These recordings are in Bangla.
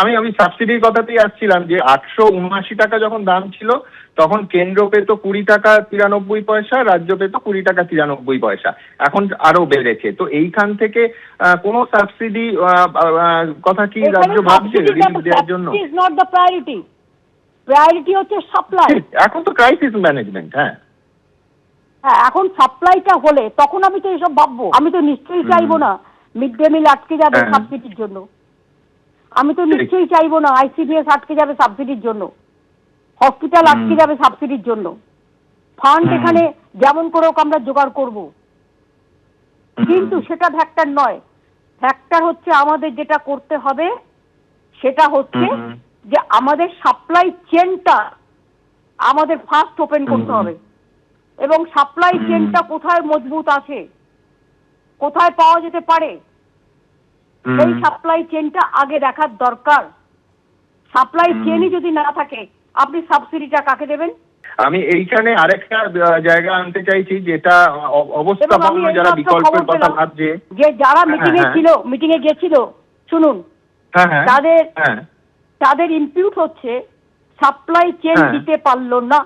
আমি সাবসিডির কথাতেই আসছিলাম যে 879 টাকা যখন দাম ছিল তখন কেন্দ্র পেত 20 টাকা 93 পয়সা, রাজ্য পেত 20 টাকা 93 পয়সা। এখন আরো বেড়েছে। তো এইখান থেকে কোনো সাবসিডি কথা কি রাজ্য ভাবছে রিলিফ দেওয়ার জন্য? প্রায়োরিটি হচ্ছে সাপ্লাই। এখন তো ক্রাইসিস ম্যানেজমেন্ট। হ্যাঁ, এখন সাপ্লাইটা হলে তখন আমি তো এসব ভাববো। আমি তো নিশ্চয়ই চাইবো না মিড ডে মিল আটকে যাবে সাবসিডির জন্য। আমি তো নিশ্চয়ই চাইবো না আইসিডিএস আটকে যাবে সাবসিডির জন্য, হসপিটাল আটকে যাবে সাবসিডির জন্য। ফান্ড এখানে যেমন করে হোক আমরা জোগাড় করব, কিন্তু সেটা ফ্যাক্টর নয়। ফ্যাক্টর হচ্ছে আমাদের যেটা করতে হবে সেটা হচ্ছে যে আমাদের সাপ্লাই চেনটা আমাদের ফার্স্ট ওপেন করতে হবে, এবং সাপ্লাই চেনটা কোথায় মজবুত আছে, কোথায় পাওয়া যেতে পারে, সেই সাপ্লাই চেনটা আগে দেখার দরকার। সাপ্লাই চেনই যদি না থাকে আপনি সাবসিডিটা কাকে দেবেন? আমি এইখানে আরেকটা জায়গা আনতে চাইছি, যেটা অবস্থাপন্ন যারা বিকল্পের কথা ভাবছে, যে যারা মিটিং এ গেছিল, শুনুন, তাদের ইনপুট হচ্ছে সাপ্লাই চেন দিতে পারলো না।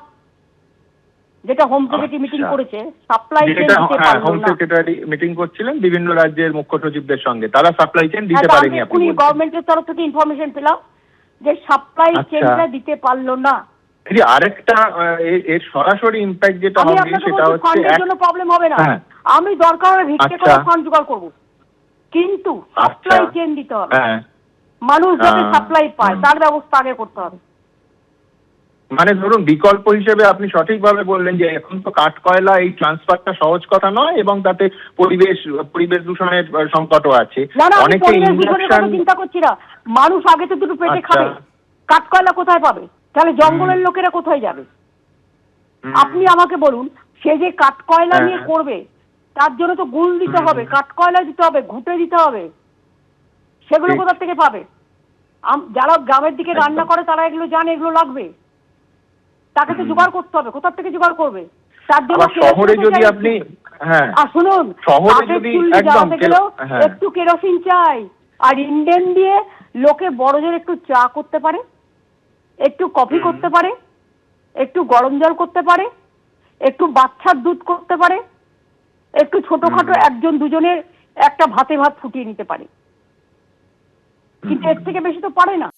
যেটা হোম সেক্রেটারি মিটিং করেছে, সাপ্লাই চেন দিতে পারলো না। হোম সেক্রেটারি মিটিং করছিলেন বিভিন্ন রাজ্যের মুখ্য সচিবদের সঙ্গে, তারা সাপ্লাই চেন দিতে পারেনি। আপনি গভর্নমেন্টের তরফ থেকে ইনফরমেশন পেলাম যে সাপ্লাই চেনটা দিতে পারলো না। আরেকটা এর সরাসরি ইমপ্যাক্ট যেটা হবে সেটা হচ্ছে ফান্ডের জন্য প্রবলেম হবে না। আমি দরকার হলে ভিক্ষে করে ফান্ড জোগাড় করব, কিন্তু সাপ্লাই চেন দিতে হবে। মানুষ যাতে সাপ্লাই পায় তার ব্যবস্থা আগে করতে হবে। মানে ধরুন বিকল্প হিসেবে আপনি সঠিকভাবে বললেন যে এখন তো কাঠ কয়লা এই ট্রান্সফারটা সহজ কথা নয়, এবং তাতে পরিবেশ দূষণের সংকটও আছে। অনেকে চিন্তা করছি না, মানুষ আগে তো দুটো পেটে খাবে, কাঠ কয়লা কোথায় পাবে? তাহলে জঙ্গলের লোকেরা কোথায় যাবে? আপনি আমাকে বলুন, সে যে কাঠ কয়লা নিয়ে করবে তার জন্য তো গুল দিতে হবে, কাঠ কয়লা দিতে হবে, ঘুঁটে দিতে হবে, সেগুলো কোথা থেকে পাবে? যারা গ্রামের দিকে রান্না করে তারা এগুলো জানে এগুলো লাগবে, তাকে তো জোগাড় করতে হবে। কোথা থেকে জোগাড় করবে? তার জন্য শহরে যদি আপনি শুনুন, একটু কেরোসিন চাই, আর ইন্ডেন দিয়ে লোকে বড়জোর একটু চা করতে পারে, একটু কফি করতে পারে, একটু গরম জল করতে পারে, একটু বাচ্চার দুধ করতে পারে, একটু ছোটখাটো একজন দুজনের একটা ভাতে ভাত ফুটিয়ে নিতে পারে, কিন্তু এর থেকে বেশি তো পারে না।